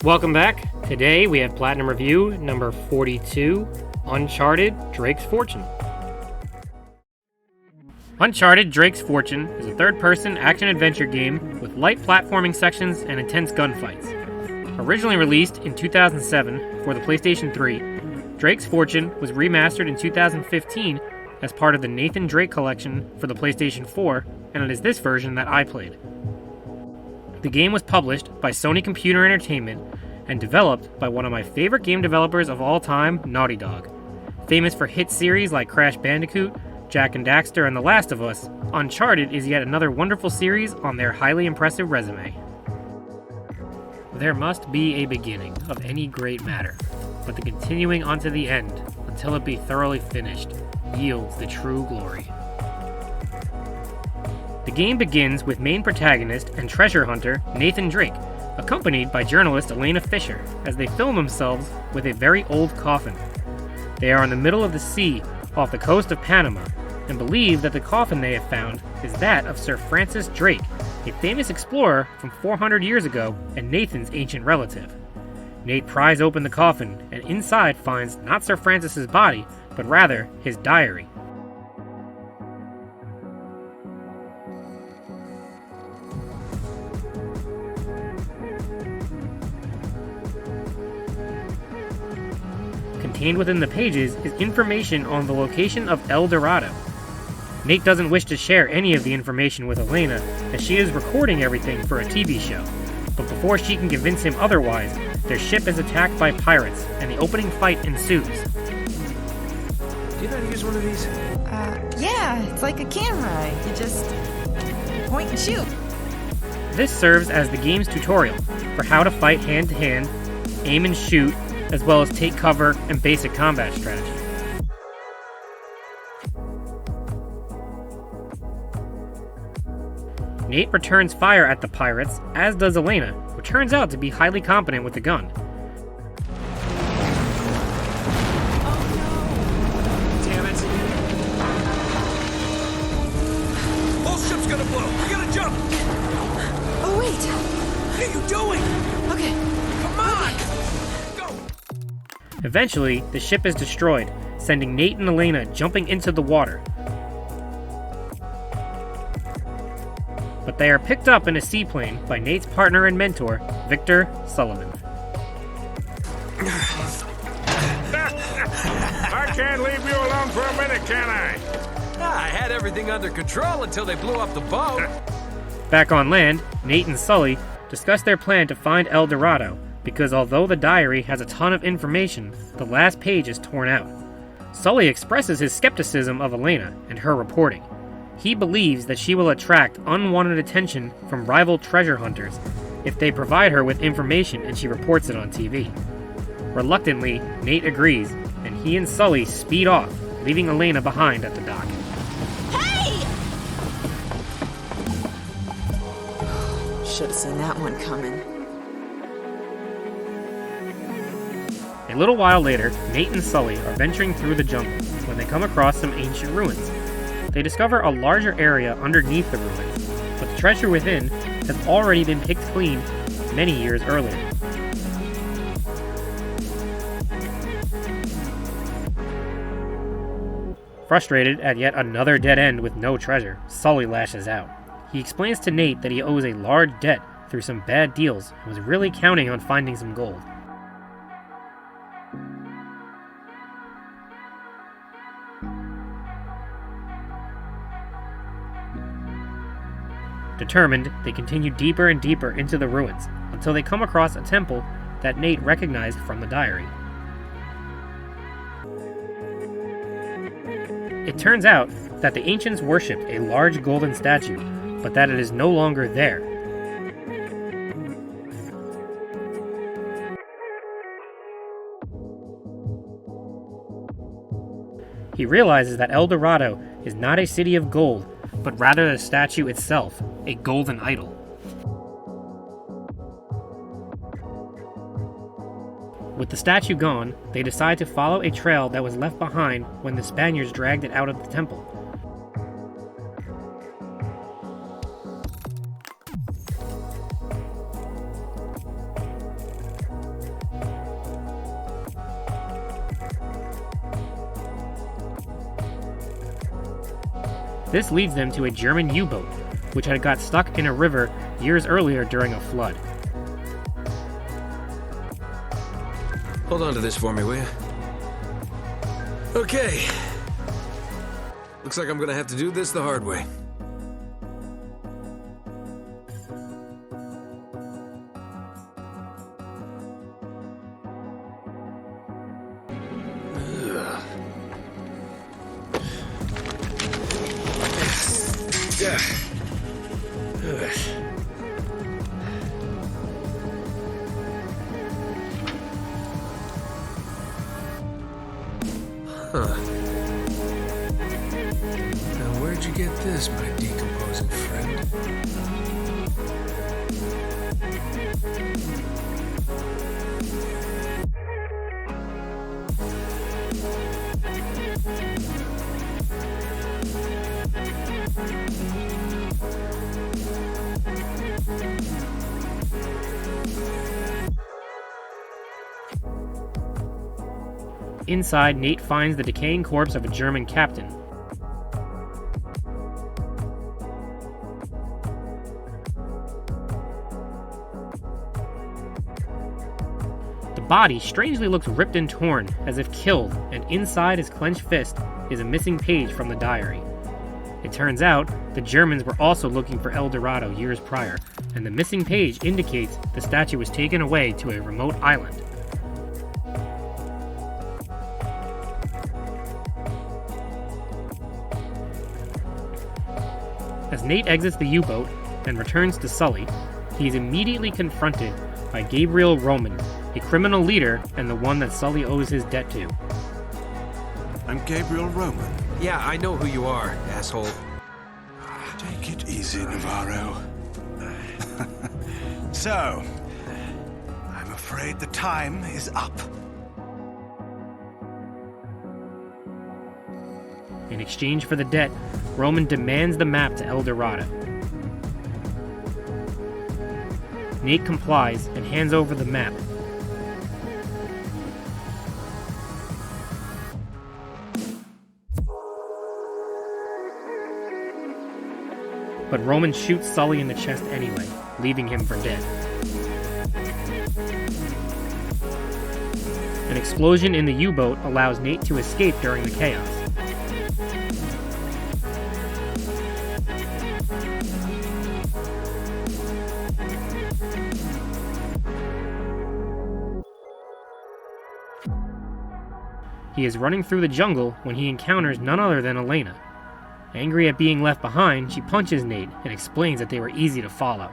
Welcome back. Today we have Platinum Review number 42, Uncharted Drake's Fortune. Uncharted Drake's Fortune is a third-person action-adventure game with light platforming sections and intense gunfights. Originally released in 2007 for the PlayStation 3, Drake's Fortune was remastered in 2015 as part of the Nathan Drake collection for the PlayStation 4, and it is this version that I played. The game was published by Sony Computer Entertainment and developed by one of my favorite game developers of all time, Naughty Dog. Famous for hit series like Crash Bandicoot, Jak and Daxter, and The Last of Us, Uncharted is yet another wonderful series on their highly impressive resume. There must be a beginning of any great matter, but the continuing unto the end, until it be thoroughly finished, yields the true glory. The game begins with main protagonist and treasure hunter Nathan Drake, accompanied by journalist Elena Fisher, as they film themselves with a very old coffin. They are in the middle of the sea off the coast of Panama, and believe that the coffin they have found is that of Sir Francis Drake, a famous explorer from 400 years ago and Nathan's ancient relative. Nate pries open the coffin, and inside finds not Sir Francis's body, but rather his diary. Contained within the pages is information on the location of El Dorado. Nate doesn't wish to share any of the information with Elena, as she is recording everything for a TV show. But before she can convince him otherwise, their ship is attacked by pirates, and the opening fight ensues. Do you know how to use one of these? Yeah, it's like a camera. You just point and shoot. This serves as the game's tutorial for how to fight hand-to-hand, aim and shoot, as well as take cover and basic combat strategy. Nate returns fire at the pirates, as does Elena, who turns out to be highly competent with the gun. Oh no! Damn it! Whole ship's gonna blow! We gotta jump! Oh, wait. What are you doing? Okay. Come on! Go! Eventually, the ship is destroyed, sending Nate and Elena jumping into the water. But they are picked up in a seaplane by Nate's partner and mentor, Victor Sullivan. I can't leave you alone for a minute, can I? I had everything under control until they blew up the boat. Back on land, Nate and Sully discuss their plan to find El Dorado, because although the diary has a ton of information, the last page is torn out. Sully expresses his skepticism of Elena and her reporting. He believes that she will attract unwanted attention from rival treasure hunters if they provide her with information and she reports it on TV. Reluctantly, Nate agrees, and he and Sully speed off, leaving Elena behind at the dock. Hey! Should have seen that one coming. A little while later, Nate and Sully are venturing through the jungle when they come across some ancient ruins. They discover a larger area underneath the ruins, but the treasure within has already been picked clean many years earlier. Frustrated at yet another dead end with no treasure, Sully lashes out. He explains to Nate that he owes a large debt through some bad deals and was really counting on finding some gold. Determined, they continue deeper and deeper into the ruins until they come across a temple that Nate recognized from the diary. It turns out that the ancients worshipped a large golden statue, but that it is no longer there. He realizes that El Dorado is not a city of gold, but rather the statue itself, a golden idol. With the statue gone, they decide to follow a trail that was left behind when the Spaniards dragged it out of the temple. This leads them to a German U-boat, which had got stuck in a river years earlier during a flood. Hold on to this for me, will you? Okay. Looks like I'm gonna have to do this the hard way. Huh. Now where'd you get this, my decomposing friend? Inside, Nate finds the decaying corpse of a German captain. The body strangely looks ripped and torn, as if killed, and inside his clenched fist is a missing page from the diary. It turns out, the Germans were also looking for El Dorado years prior, and the missing page indicates the statue was taken away to a remote island. As Nate exits the U-boat and returns to Sully, he is immediately confronted by Gabriel Roman, a criminal leader and the one that Sully owes his debt to. I'm Gabriel Roman. Yeah, I know who you are, asshole. Take it easy, Navarro. So, I'm afraid the time is up. In exchange for the debt, Roman demands the map to El Dorado. Nate complies and hands over the map. But Roman shoots Sully in the chest anyway, leaving him for dead. An explosion in the U-boat allows Nate to escape during the chaos. He is running through the jungle when he encounters none other than Elena. Angry at being left behind, she punches Nate and explains that they were easy to follow.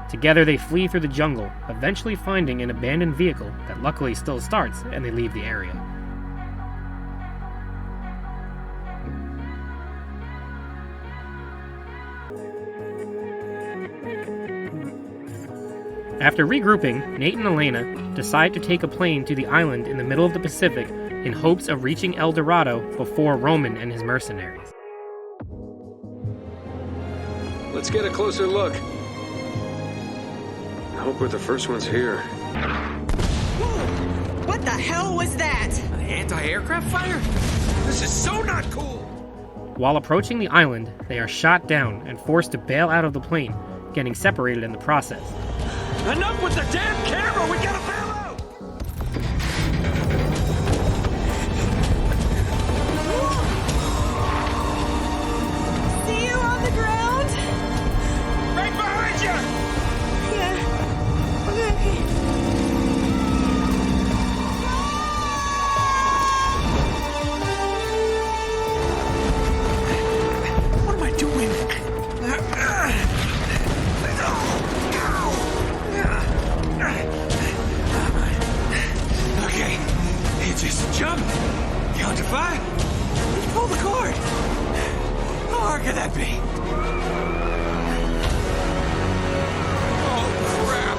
Together they flee through the jungle, eventually finding an abandoned vehicle that luckily still starts, and they leave the area. After regrouping, Nate and Elena decide to take a plane to the island in the middle of the Pacific in hopes of reaching El Dorado before Roman and his mercenaries. Let's get a closer look. I hope we're the first ones here. Whoa! What the hell was that? An anti-aircraft fire? This is so not cool! While approaching the island, they are shot down and forced to bail out of the plane, getting separated in the process. Enough with the damn camera! We gotta bail out! See you on the ground? Right behind you! Yeah. Okay. What am I doing? Okay, just jump. Count to 5. Just pull the cord. How hard could that be? Oh, crap.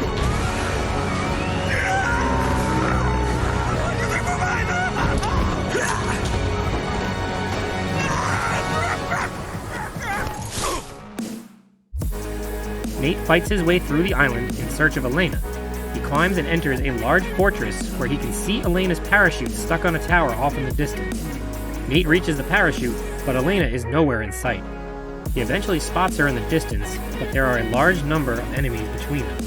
Nate fights his way through the island in search of Elena, He climbs and enters a large fortress where he can see Elena's parachute stuck on a tower off in the distance. Nate reaches the parachute, but Elena is nowhere in sight. He eventually spots her in the distance, but there are a large number of enemies between them.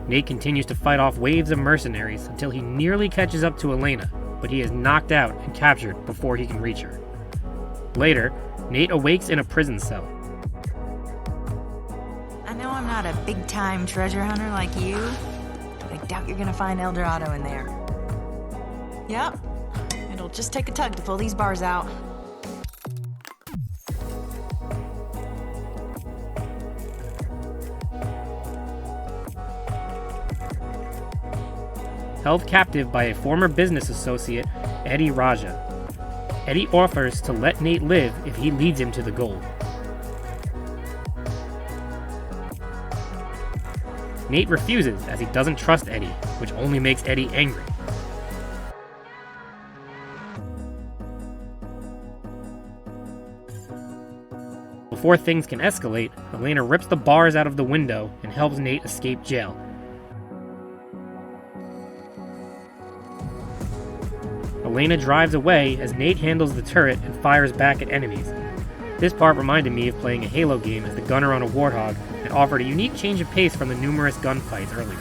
Nate continues to fight off waves of mercenaries until he nearly catches up to Elena, but he is knocked out and captured before he can reach her. Later, Nate awakes in a prison cell. I know I'm not a big-time treasure hunter like you, but I doubt you're gonna find El Dorado in there. Yep, it'll just take a tug to pull these bars out. Held captive by a former business associate, Eddie Raja. Eddie offers to let Nate live if he leads him to the gold. Nate refuses as he doesn't trust Eddie, which only makes Eddie angry. Before things can escalate, Elena rips the bars out of the window and helps Nate escape jail. Elena drives away as Nate handles the turret and fires back at enemies. This part reminded me of playing a Halo game as the gunner on a Warthog and offered a unique change of pace from the numerous gunfights earlier.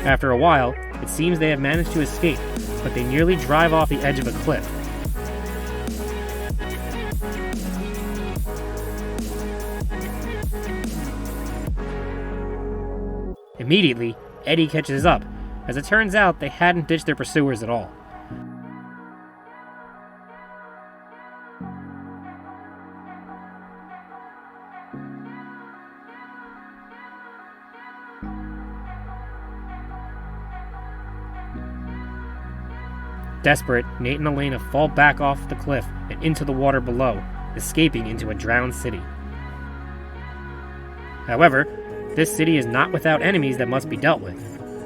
After a while, it seems they have managed to escape, but they nearly drive off the edge of a cliff. Immediately, Eddie catches up. As it turns out, they hadn't ditched their pursuers at all. Desperate, Nate and Elena fall back off the cliff and into the water below, escaping into a drowned city. However, this city is not without enemies that must be dealt with.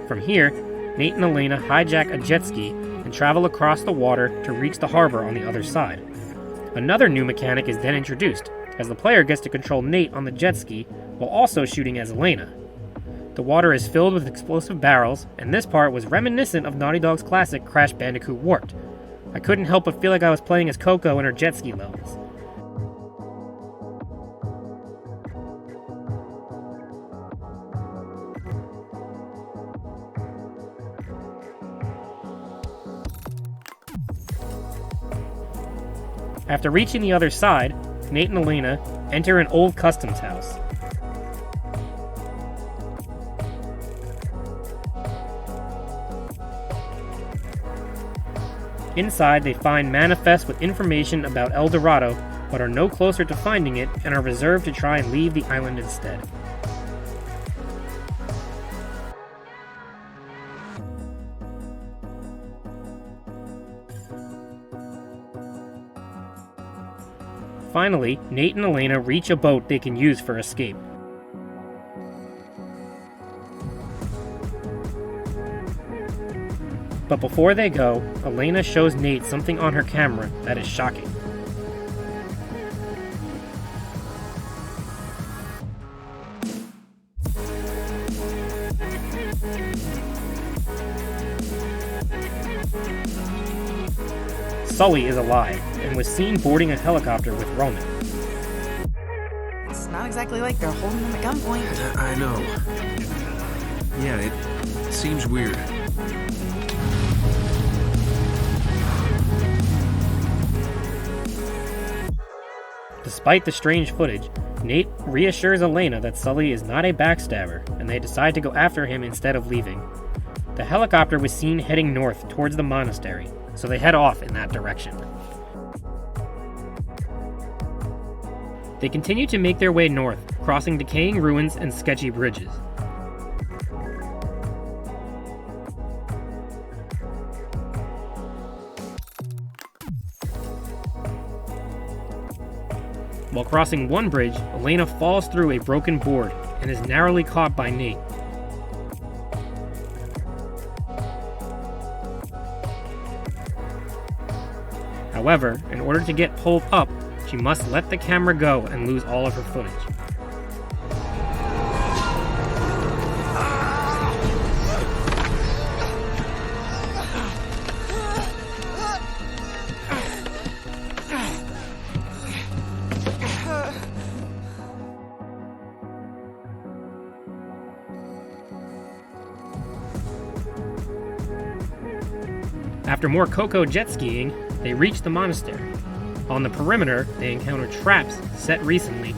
From here, Nate and Elena hijack a jet ski and travel across the water to reach the harbor on the other side. Another new mechanic is then introduced, as the player gets to control Nate on the jet ski while also shooting as Elena. The water is filled with explosive barrels, and this part was reminiscent of Naughty Dog's classic Crash Bandicoot Warped. I couldn't help but feel like I was playing as Coco in her jet ski levels. After reaching the other side, Nate and Elena enter an old customs house. Inside, they find manifests with information about El Dorado, but are no closer to finding it and are reserved to try and leave the island instead. Finally, Nate and Elena reach a boat they can use for escape. But before they go, Elena shows Nate something on her camera that is shocking. Sully is alive and was seen boarding a helicopter with Roman. It's not exactly like they're holding him at gunpoint. I know. Yeah, it seems weird. Despite the strange footage, Nate reassures Elena that Sully is not a backstabber, and they decide to go after him instead of leaving. The helicopter was seen heading north towards the monastery, so they head off in that direction. They continue to make their way north, crossing decaying ruins and sketchy bridges. While crossing one bridge, Elena falls through a broken board and is narrowly caught by Nate. However, in order to get pulled up, she must let the camera go and lose all of her footage. After more Coco jet skiing, they reach the monastery. On the perimeter, they encounter traps set recently.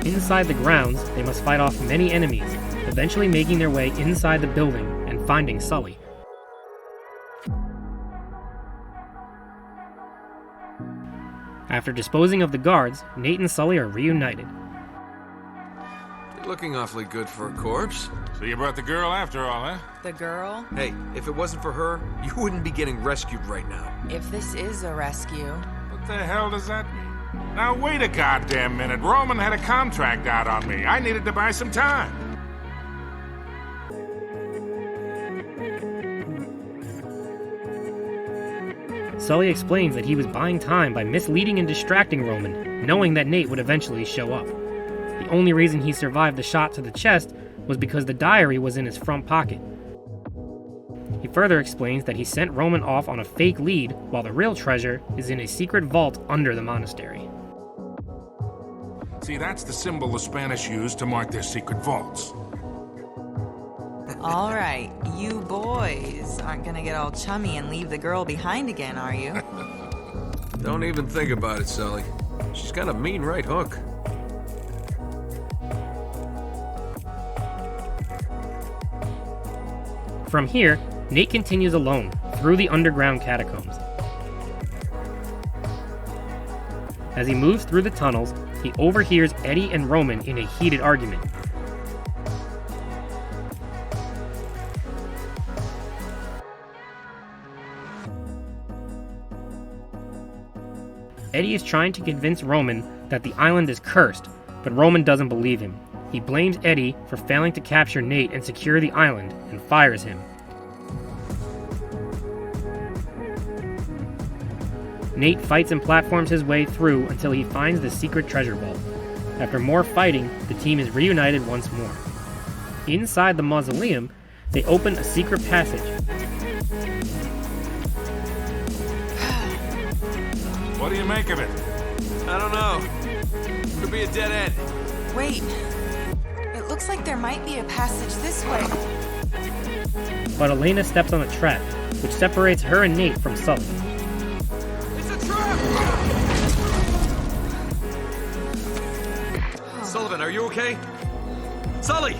Inside the grounds, they must fight off many enemies, eventually making their way inside the building and finding Sully. After disposing of the guards, Nate and Sully are reunited. You're looking awfully good for a corpse. So you brought the girl after all, huh? The girl? Hey, if it wasn't for her, you wouldn't be getting rescued right now. If this is a rescue. What the hell does that mean? Now wait a goddamn minute. Roman had a contract out on me. I needed to buy some time. Sully explains that he was buying time by misleading and distracting Roman, knowing that Nate would eventually show up. The only reason he survived the shot to the chest was because the diary was in his front pocket. He further explains that he sent Roman off on a fake lead while the real treasure is in a secret vault under the monastery. See, that's the symbol the Spanish used to mark their secret vaults. All right, you boys aren't gonna get all chummy and leave the girl behind again, are you? Don't even think about it, Sully. She's got a mean right hook. From here, Nate continues alone through the underground catacombs. As he moves through the tunnels, he overhears Eddie and Roman in a heated argument. Eddie is trying to convince Roman that the island is cursed, but Roman doesn't believe him. He blames Eddie for failing to capture Nate and secure the island, and fires him. Nate fights and platforms his way through until he finds the secret treasure vault. After more fighting, the team is reunited once more. Inside the mausoleum, they open a secret passage. What do you make of it? I don't know. Could be a dead end. Wait, it looks like there might be a passage this way. But Elena steps on a trap, which separates her and Nate from Sully. It's a trap! Sullivan, are you okay? Sully!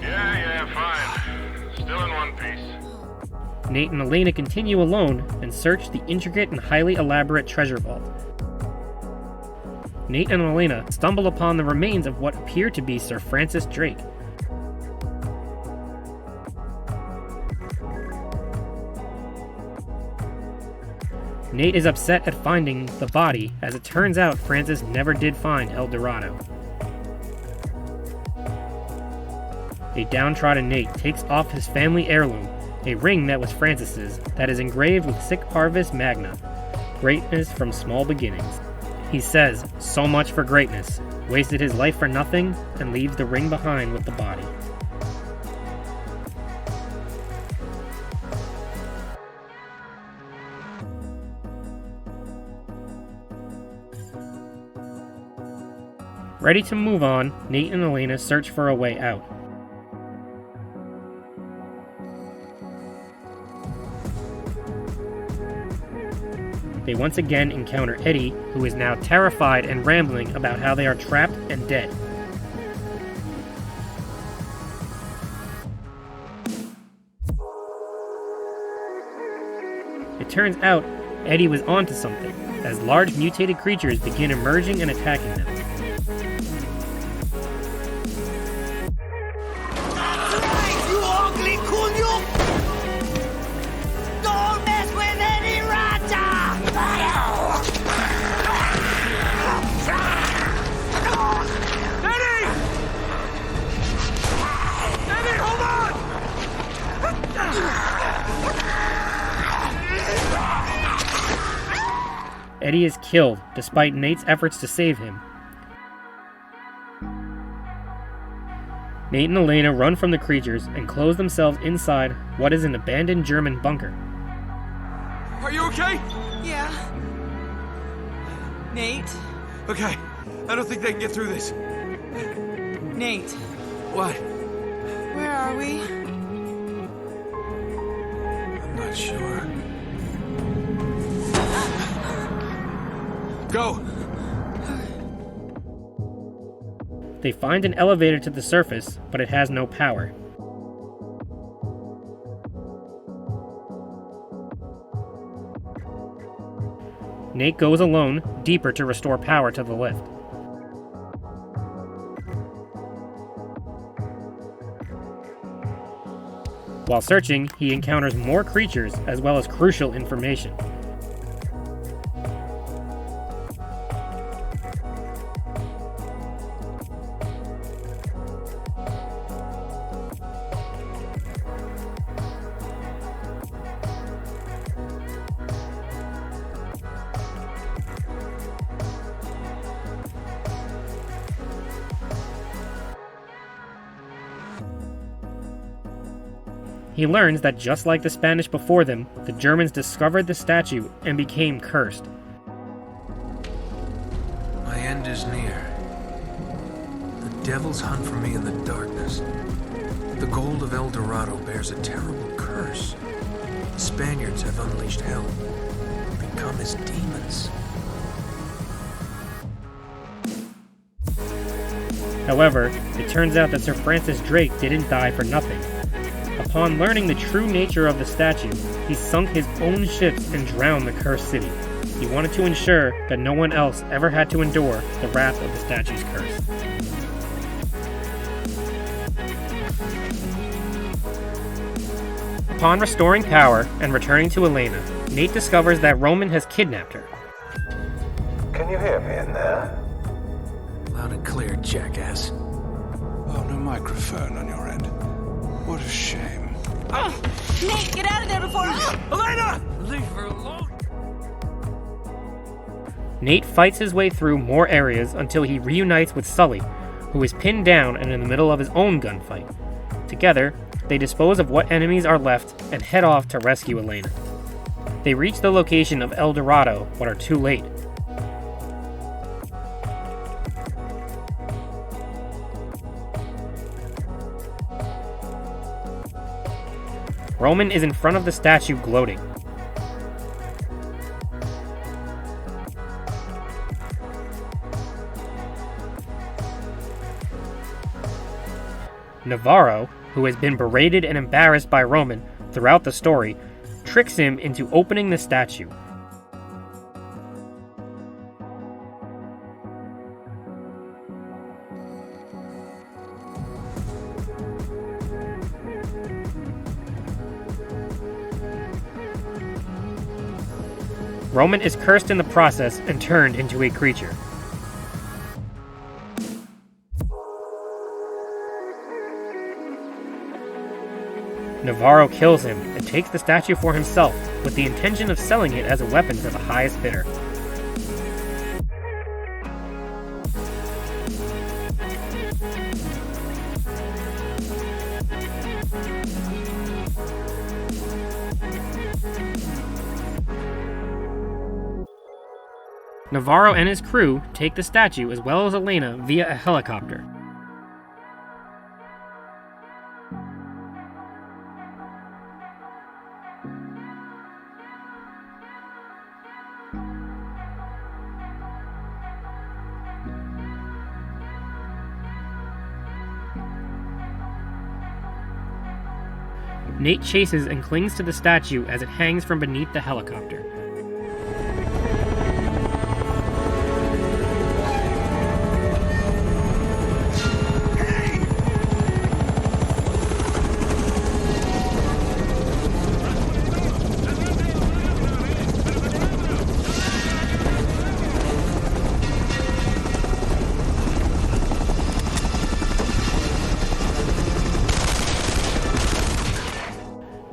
Yeah, fine. Still in one piece. Nate and Elena continue alone and search the intricate and highly elaborate treasure vault. Nate and Elena stumble upon the remains of what appear to be Sir Francis Drake. Nate is upset at finding the body, as it turns out Francis never did find El Dorado. A downtrodden Nate takes off his family heirloom, a ring that was Francis's, that is engraved with Sic Parvis Magna, greatness from small beginnings. He says, so much for greatness, wasted his life for nothing, and leaves the ring behind with the body. Ready to move on, Nate and Elena search for a way out. They once again encounter Eddie, who is now terrified and rambling about how they are trapped and dead. It turns out Eddie was onto something, as large mutated creatures begin emerging and attacking them. You ugly culo! Don't mess with any rata! Eddie! Eddie, hold on! Eddie is killed, despite Nate's efforts to save him. Nate and Elena run from the creatures and close themselves inside what is an abandoned German bunker. Are you okay? Yeah. Nate? Okay. I don't think they can get through this. Nate, What? where are we? I'm not sure. Go! They find an elevator to the surface, but it has no power. Nate goes alone, deeper to restore power to the lift. While searching, he encounters more creatures as well as crucial information. He learns that just like the Spanish before them, the Germans discovered the statue and became cursed. My end is near. The devils hunt for me in the darkness. The gold of El Dorado bears a terrible curse. The Spaniards have unleashed hell, become as demons. However, it turns out that Sir Francis Drake didn't die for nothing. Upon learning the true nature of the statue, he sunk his own ships and drowned the cursed city. He wanted to ensure that no one else ever had to endure the wrath of the statue's curse. Upon restoring power and returning to Elena, Nate discovers that Roman has kidnapped her. Can you hear me in there? Loud and clear, jackass. Oh, no microphone on your end. What a shame. Nate, get out of there before... Elena! Leave her alone. Nate fights his way through more areas until he reunites with Sully, who is pinned down and in the middle of his own gunfight. Together, they dispose of what enemies are left and head off to rescue Elena. They reach the location of El Dorado, but are too late. Roman is in front of the statue gloating. Navarro, who has been berated and embarrassed by Roman throughout the story, tricks him into opening the statue. Roman is cursed in the process and turned into a creature. Navarro kills him and takes the statue for himself with the intention of selling it as a weapon to the highest bidder. Navarro and his crew take the statue as well as Elena via a helicopter. Nate chases and clings to the statue as it hangs from beneath the helicopter.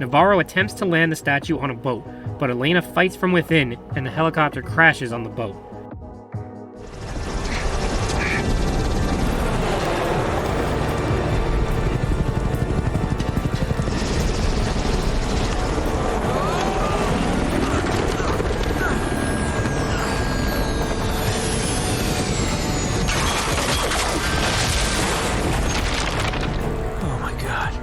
Navarro attempts to land the statue on a boat, but Elena fights from within and the helicopter crashes on the boat. Oh my god.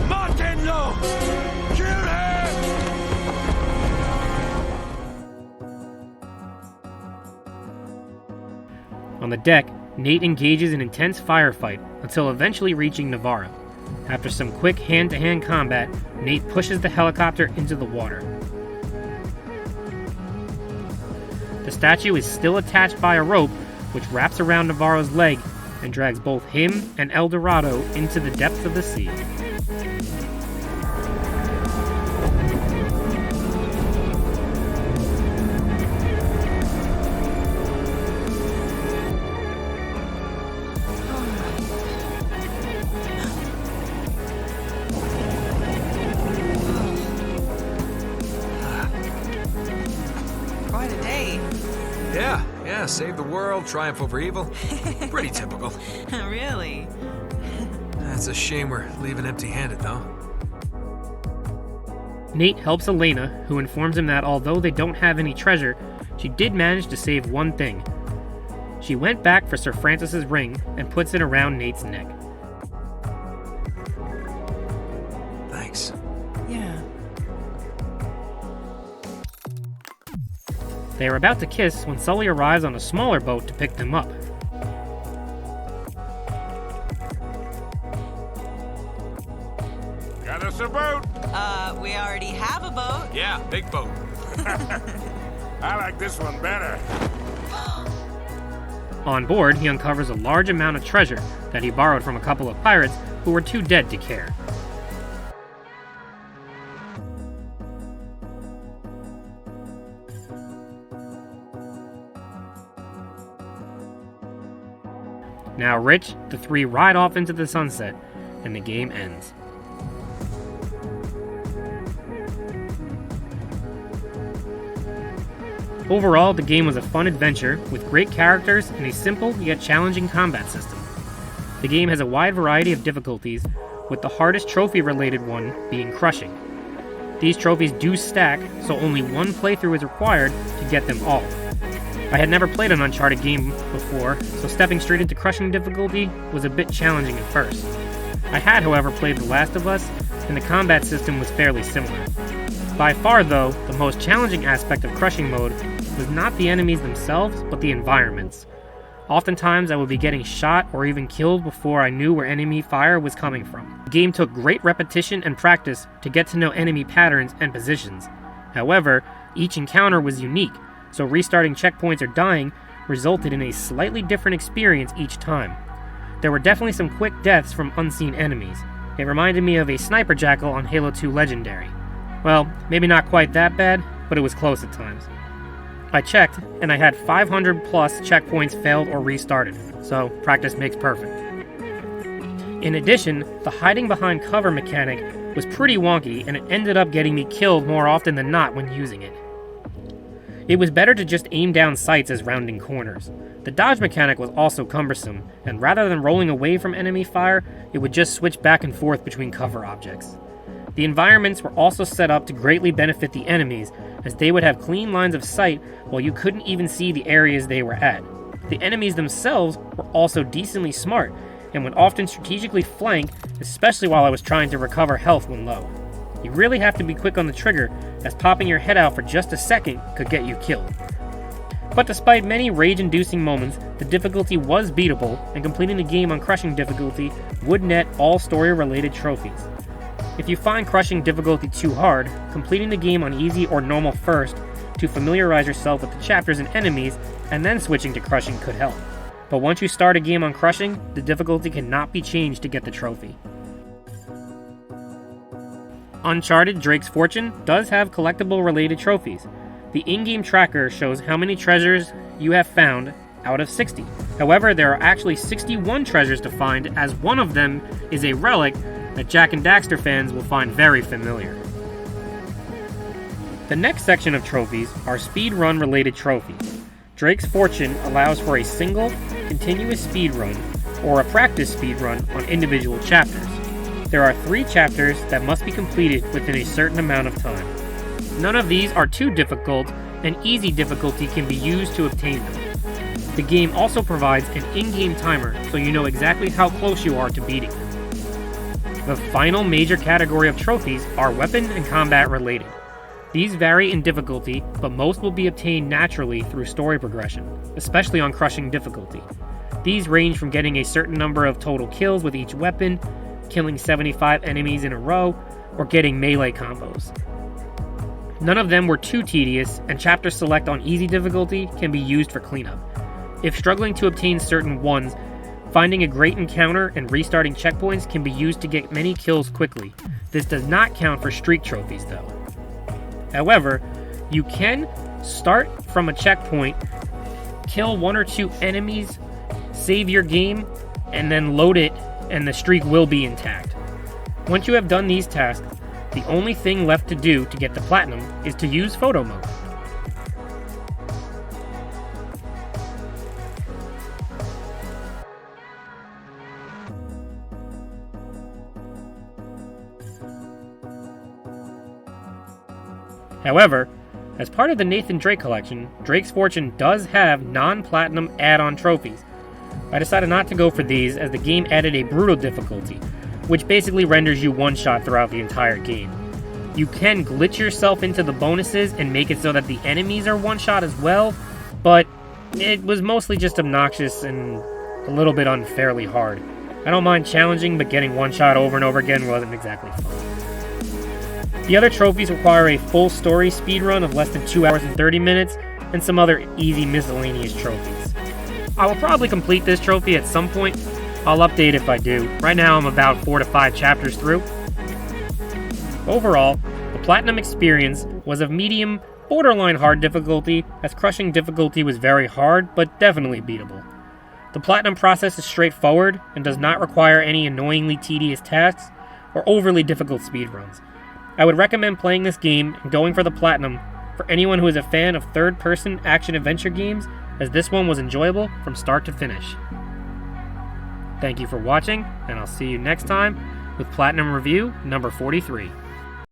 Mátenlo! Kill him! On the deck, Nate engages in intense firefight until eventually reaching Navarro. After some quick hand-to-hand combat, Nate pushes the helicopter into the water. The statue is still attached by a rope, which wraps around Navarro's leg and drags both him and El Dorado into the depths of the sea. Quite a day. Yeah, save the world, triumph over evil. Pretty typical. Really? It's a shame we're leaving empty-handed, though. Nate helps Elena, who informs him that although they don't have any treasure, she did manage to save one thing. She went back for Sir Francis's ring and puts it around Nate's neck. Thanks. Yeah. They are about to kiss when Sully arrives on a smaller boat to pick them up. Got us a boat. We already have a boat. Yeah, big boat. I like this one better. On board, he uncovers a large amount of treasure that he borrowed from a couple of pirates who were too dead to care. Now rich, the three ride off into the sunset, and the game ends. Overall, the game was a fun adventure with great characters and a simple yet challenging combat system. The game has a wide variety of difficulties, with the hardest trophy-related one being crushing. These trophies do stack, so only one playthrough is required to get them all. I had never played an Uncharted game before, so stepping straight into crushing difficulty was a bit challenging at first. I had, however, played The Last of Us, and the combat system was fairly similar. By far, though, the most challenging aspect of crushing mode was not the enemies themselves, but the environments. Oftentimes, I would be getting shot or even killed before I knew where enemy fire was coming from. The game took great repetition and practice to get to know enemy patterns and positions. However, each encounter was unique, so restarting checkpoints or dying resulted in a slightly different experience each time. There were definitely some quick deaths from unseen enemies. It reminded me of a sniper jackal on Halo 2 Legendary. Well, maybe not quite that bad, but it was close at times. I checked, and I had 500 plus checkpoints failed or restarted, so practice makes perfect. In addition, the hiding behind cover mechanic was pretty wonky, and it ended up getting me killed more often than not when using it. It was better to just aim down sights as rounding corners. The dodge mechanic was also cumbersome, and rather than rolling away from enemy fire, it would just switch back and forth between cover objects. The environments were also set up to greatly benefit the enemies, as they would have clean lines of sight while you couldn't even see the areas they were at. The enemies themselves were also decently smart, and would often strategically flank, especially while I was trying to recover health when low. You really have to be quick on the trigger, as popping your head out for just a second could get you killed. But despite many rage-inducing moments, the difficulty was beatable, and completing the game on crushing difficulty would net all story-related trophies. If you find crushing difficulty too hard, completing the game on easy or normal first to familiarize yourself with the chapters and enemies, and then switching to crushing could help. But once you start a game on crushing, the difficulty cannot be changed to get the trophy. Uncharted Drake's Fortune does have collectible related trophies. The in-game tracker shows how many treasures you have found out of 60. However, there are actually 61 treasures to find, as one of them is a relic that Jak and Daxter fans will find very familiar. The next section of trophies are speedrun related trophies. Drake's Fortune allows for a single, continuous speedrun, or a practice speedrun on individual chapters. There are 3 chapters that must be completed within a certain amount of time. None of these are too difficult, and easy difficulty can be used to obtain them. The game also provides an in-game timer, so you know exactly how close you are to beating them. The final major category of trophies are weapon and combat related. These vary in difficulty, but most will be obtained naturally through story progression, especially on crushing difficulty. These range from getting a certain number of total kills with each weapon, killing 75 enemies in a row, or getting melee combos. None of them were too tedious, and chapter select on easy difficulty can be used for cleanup. If struggling to obtain certain ones, finding a great encounter and restarting checkpoints can be used to get many kills quickly. This does not count for streak trophies though. However, you can start from a checkpoint, kill 1 or 2 enemies, save your game, and then load it, and the streak will be intact. Once you have done these tasks, the only thing left to do to get the platinum is to use photo mode. However, as part of the Nathan Drake collection, Drake's Fortune does have non-platinum add-on trophies. I decided not to go for these as the game added a brutal difficulty, which basically renders you one-shot throughout the entire game. You can glitch yourself into the bonuses and make it so that the enemies are one-shot as well, but it was mostly just obnoxious and a little bit unfairly hard. I don't mind challenging, but getting one-shot over and over again wasn't exactly fun. The other trophies require a full story speedrun of less than 2 hours and 30 minutes, and some other easy miscellaneous trophies. I will probably complete this trophy at some point. I'll update if I do. Right now I'm about 4 to 5 chapters through. Overall, the Platinum experience was of medium, borderline hard difficulty, as crushing difficulty was very hard, but definitely beatable. The Platinum process is straightforward and does not require any annoyingly tedious tasks or overly difficult speedruns. I would recommend playing this game and going for the Platinum for anyone who is a fan of third-person action-adventure games, as this one was enjoyable from start to finish. Thank you for watching, and I'll see you next time with Platinum Review number 43.